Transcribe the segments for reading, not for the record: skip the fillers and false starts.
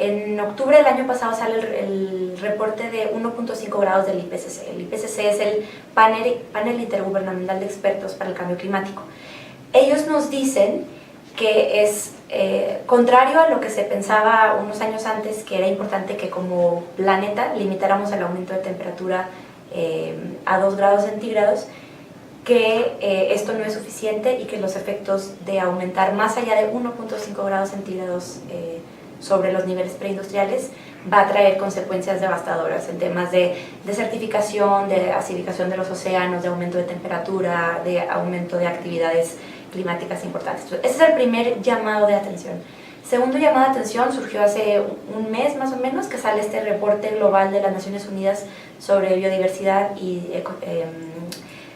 En octubre del año pasado sale el reporte de 1.5 grados del IPCC. El IPCC es el panel intergubernamental de expertos para el cambio climático. Ellos nos dicen que es contrario a lo que se pensaba unos años antes, que era importante que como planeta limitáramos el aumento de temperatura a 2 grados centígrados, que esto no es suficiente y que los efectos de aumentar más allá de 1.5 grados centígrados sobre los niveles preindustriales va a traer consecuencias devastadoras en temas de desertificación, de acidificación de los océanos, de aumento de temperatura, de aumento de actividades climáticas importantes. Entonces, ese es el primer llamado de atención. Segundo llamado de atención surgió hace un mes más o menos, que sale este reporte global de las Naciones Unidas sobre biodiversidad y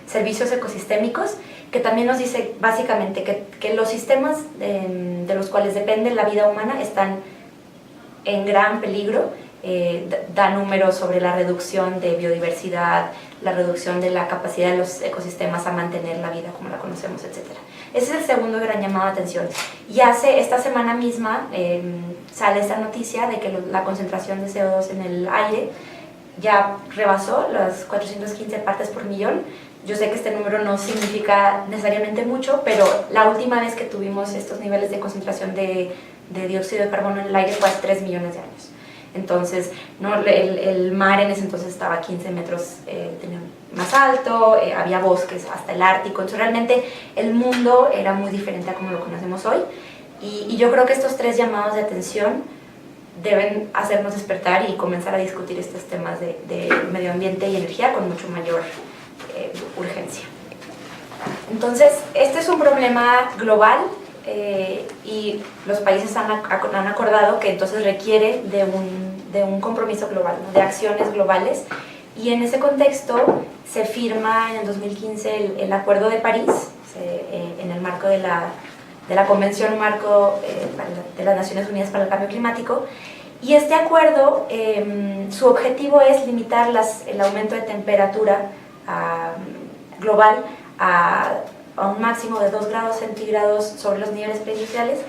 servicios ecosistémicos, que también nos dice básicamente que los sistemas de los cuales depende la vida humana están en gran peligro. Da números sobre la reducción de biodiversidad, la reducción de la capacidad de los ecosistemas a mantener la vida como la conocemos, etc. Ese es el segundo gran llamado de atención. Y esta semana misma sale esta noticia de que la concentración de CO2 en el aire ya rebasó las 415 partes por millón. Yo sé que este número no significa necesariamente mucho, pero la última vez que tuvimos estos niveles de concentración de dióxido de carbono en el aire fue hace 3 millones de años. Entonces, ¿no? el mar en ese entonces estaba 15 metros más alto, había bosques hasta el Ártico. Entonces, realmente el mundo era muy diferente a como lo conocemos hoy. Y yo creo que estos 3 llamados de atención deben hacernos despertar y comenzar a discutir estos temas de medio ambiente y energía con mucho mayor urgencia. Entonces, este es un problema global. Y los países han acordado que entonces requiere de un compromiso global, ¿no? De acciones globales, y en ese contexto se firma en el 2015 el Acuerdo de París, en el marco de la Convención Marco de las Naciones Unidas para el Cambio Climático, y este acuerdo, su objetivo es limitar el aumento de temperatura global a un máximo de 2 grados centígrados sobre los niveles preindustriales,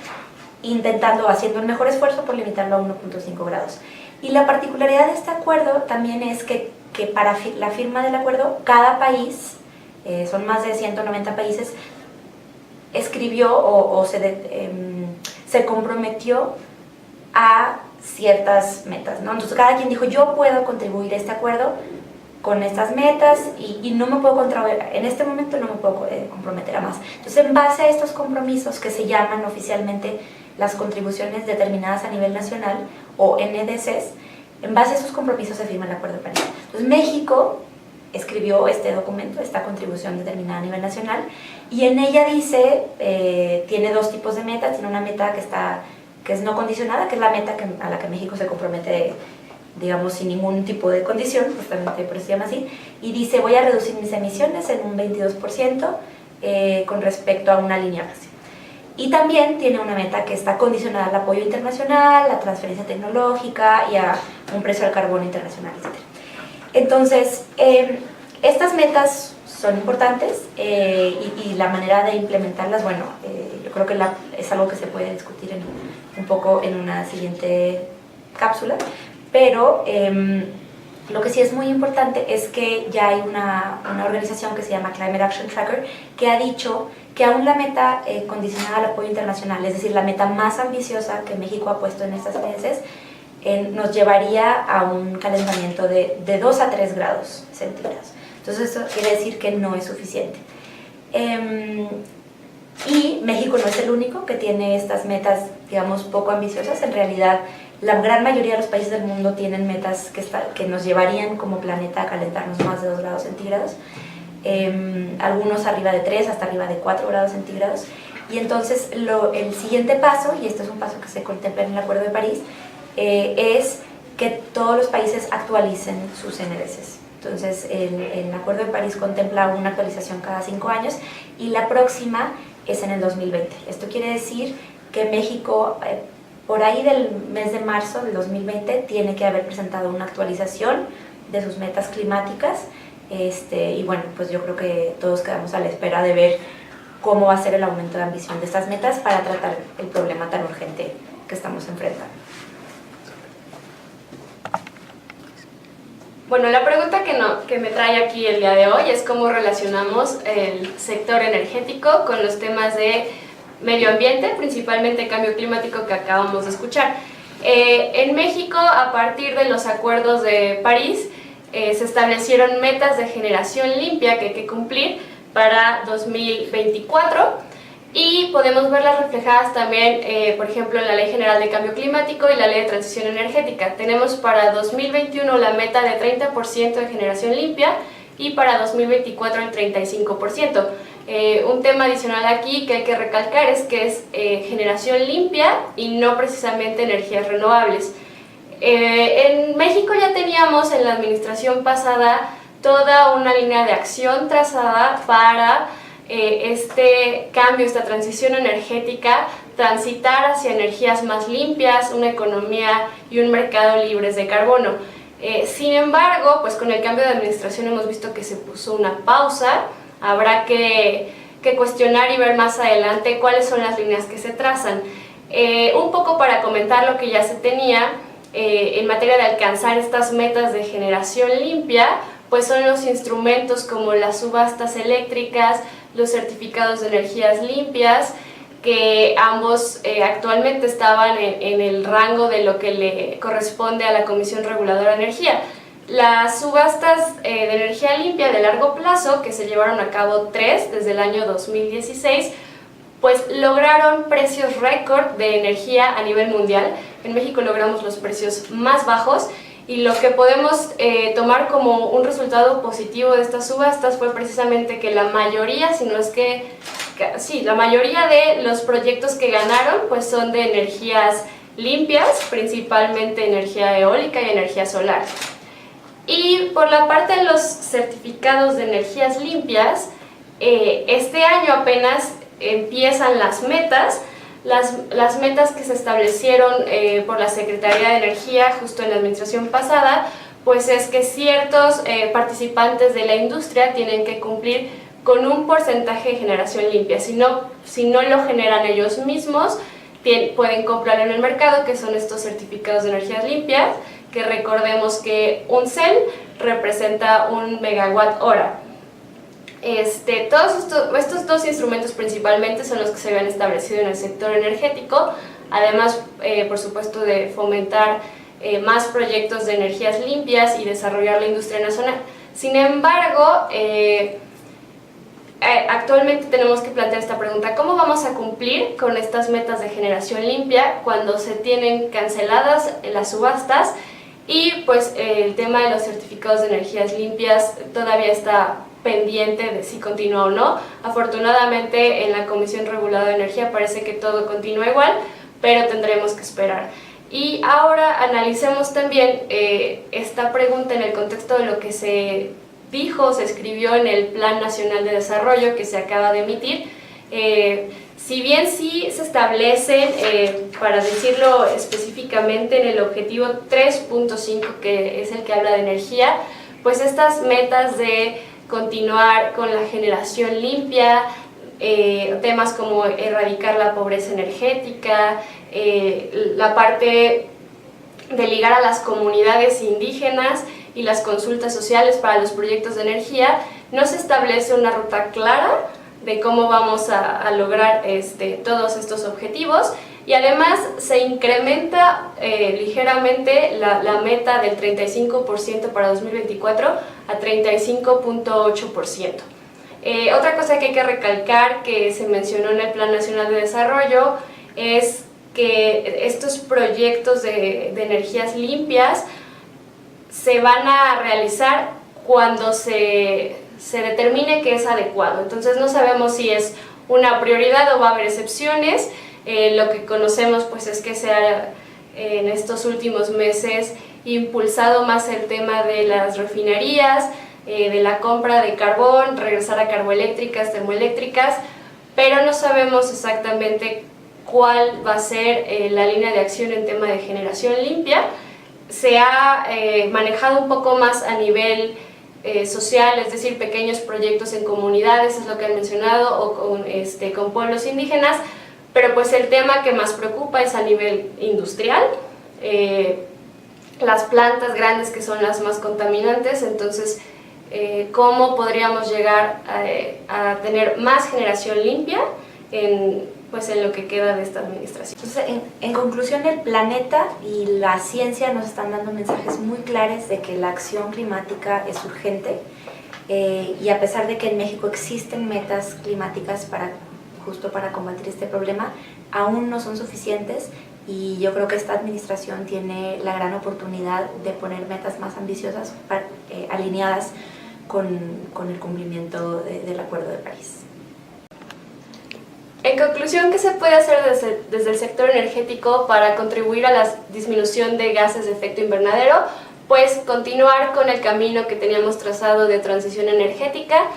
haciendo el mejor esfuerzo por limitarlo a 1.5 grados. Y la particularidad de este acuerdo también es que para la firma del acuerdo, cada país, son más de 190 países, escribió o se comprometió a ciertas metas, ¿no? Entonces cada quien dijo, yo puedo contribuir a este acuerdo con estas metas y no me puedo en este momento no me puedo comprometer a más. Entonces, en base a estos compromisos que se llaman oficialmente las contribuciones determinadas a nivel nacional o NDCs, en base a esos compromisos se firma el Acuerdo de París. Entonces, México escribió este documento, esta contribución determinada a nivel nacional, y en ella dice, tiene 2 tipos de metas. Tiene una meta que es no condicionada, que es la meta a la que México se compromete, digamos, sin ningún tipo de condición, justamente por eso se llama así, y dice, voy a reducir mis emisiones en un 22% con respecto a una línea base. Y también tiene una meta que está condicionada al apoyo internacional, la transferencia tecnológica y a un precio del carbono internacional, etc. Entonces, estas metas son importantes y la manera de implementarlas, bueno, yo creo que es algo que se puede discutir un poco en una siguiente cápsula. Pero lo que sí es muy importante es que ya hay una organización que se llama Climate Action Tracker, que ha dicho que aún la meta condicionada al apoyo internacional, es decir, la meta más ambiciosa que México ha puesto en estas meses, nos llevaría a un calentamiento de 2 a 3 grados centígrados. Entonces eso quiere decir que no es suficiente. Y México no es el único que tiene estas metas, digamos, poco ambiciosas. En realidad, la gran mayoría de los países del mundo tienen metas que nos llevarían como planeta a calentarnos más de 2 grados centígrados, algunos arriba de 3, hasta arriba de 4 grados centígrados. Y entonces el siguiente paso, y este es un paso que se contempla en el Acuerdo de París, es que todos los países actualicen sus NDCs. Entonces el Acuerdo de París contempla una actualización cada 5 años y la próxima es en el 2020. Esto quiere decir que México, por ahí del mes de marzo del 2020, tiene que haber presentado una actualización de sus metas climáticas, y bueno, pues yo creo que todos quedamos a la espera de ver cómo va a ser el aumento de ambición de estas metas para tratar el problema tan urgente que estamos enfrentando. Bueno, la pregunta que me trae aquí el día de hoy es cómo relacionamos el sector energético con los temas de medio ambiente, principalmente cambio climático que acabamos de escuchar. En México, a partir de los acuerdos de París, se establecieron metas de generación limpia que hay que cumplir para 2024 y podemos verlas reflejadas también, por ejemplo, en la Ley General de Cambio Climático y la Ley de Transición Energética. Tenemos para 2021 la meta de 30% de generación limpia y para 2024 el 35%. Un tema adicional aquí que hay que recalcar es que es generación limpia y no precisamente energías renovables. En México ya teníamos en la administración pasada toda una línea de acción trazada para este cambio, esta transición energética, transitar hacia energías más limpias, una economía y un mercado libres de carbono. Sin embargo, pues con el cambio de administración hemos visto que se puso una pausa. Habrá que cuestionar y ver más adelante cuáles son las líneas que se trazan. Un poco para comentar lo que ya se tenía en materia de alcanzar estas metas de generación limpia, pues son los instrumentos como las subastas eléctricas, los certificados de energías limpias, que ambos actualmente estaban en el rango de lo que le corresponde a la Comisión Reguladora de Energía. Las subastas de energía limpia de largo plazo, que se llevaron a cabo 3 desde el año 2016, pues lograron precios récord de energía a nivel mundial. En México logramos los precios más bajos y lo que podemos tomar como un resultado positivo de estas subastas fue precisamente que la mayoría, si no es que sí, la mayoría de los proyectos que ganaron pues son de energías limpias, principalmente energía eólica y energía solar. Y por la parte de los certificados de energías limpias, este año apenas empiezan las metas. Las metas que se establecieron por la Secretaría de Energía justo en la administración pasada, pues es que ciertos participantes de la industria tienen que cumplir con un porcentaje de generación limpia. Si no lo generan ellos mismos, pueden comprarlo en el mercado, que son estos certificados de energías limpias, que recordemos que un cel representa 1 megawatt hora. Todos estos dos instrumentos principalmente son los que se habían establecido en el sector energético, además, por supuesto, de fomentar más proyectos de energías limpias y desarrollar la industria nacional. Sin embargo, actualmente tenemos que plantear esta pregunta: ¿cómo vamos a cumplir con estas metas de generación limpia cuando se tienen canceladas las subastas? Y pues el tema de los certificados de energías limpias todavía está pendiente de si continúa o no. Afortunadamente en la Comisión Reguladora de Energía parece que todo continúa igual, pero tendremos que esperar. Y ahora analicemos también esta pregunta en el contexto de lo que se escribió en el Plan Nacional de Desarrollo que se acaba de emitir. Si bien sí se establecen, para decirlo específicamente, en el objetivo 3.5, que es el que habla de energía, pues estas metas de continuar con la generación limpia, temas como erradicar la pobreza energética, la parte de ligar a las comunidades indígenas y las consultas sociales para los proyectos de energía, no se establece una ruta clara de cómo vamos a lograr todos estos objetivos, y además se incrementa ligeramente la meta del 35% para 2024 a 35.8%. Otra cosa que hay que recalcar, que se mencionó en el Plan Nacional de Desarrollo, es que estos proyectos de energías limpias se van a realizar cuando se determine que es adecuado. Entonces no sabemos si es una prioridad o va a haber excepciones. Lo que conocemos pues es que se ha en estos últimos meses impulsado más el tema de las refinerías, de la compra de carbón, regresar a carboeléctricas, termoeléctricas, pero no sabemos exactamente cuál va a ser la línea de acción en tema de generación limpia. Se ha manejado un poco más a nivel social, es decir, pequeños proyectos en comunidades, es lo que han mencionado, o con pueblos indígenas, pero pues el tema que más preocupa es a nivel industrial. las plantas grandes que son las más contaminantes. Entonces, ¿cómo podríamos llegar a tener más generación limpia en lo que queda de esta administración? Entonces, en conclusión, el planeta y la ciencia nos están dando mensajes muy claros de que la acción climática es urgente, y a pesar de que en México existen metas climáticas justo para combatir este problema, aún no son suficientes, y yo creo que esta administración tiene la gran oportunidad de poner metas más ambiciosas alineadas con el cumplimiento del Acuerdo de París. En conclusión, ¿qué se puede hacer desde el sector energético para contribuir a la disminución de gases de efecto invernadero? Pues continuar con el camino que teníamos trazado de transición energética,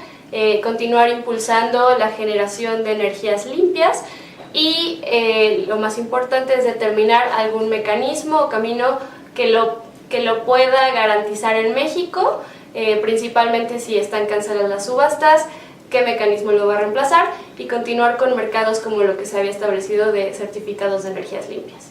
continuar impulsando la generación de energías limpias y lo más importante es determinar algún mecanismo o camino que lo pueda garantizar en México, principalmente si están canceladas las subastas, qué mecanismo lo va a reemplazar, y continuar con mercados como lo que se había establecido de certificados de energías limpias.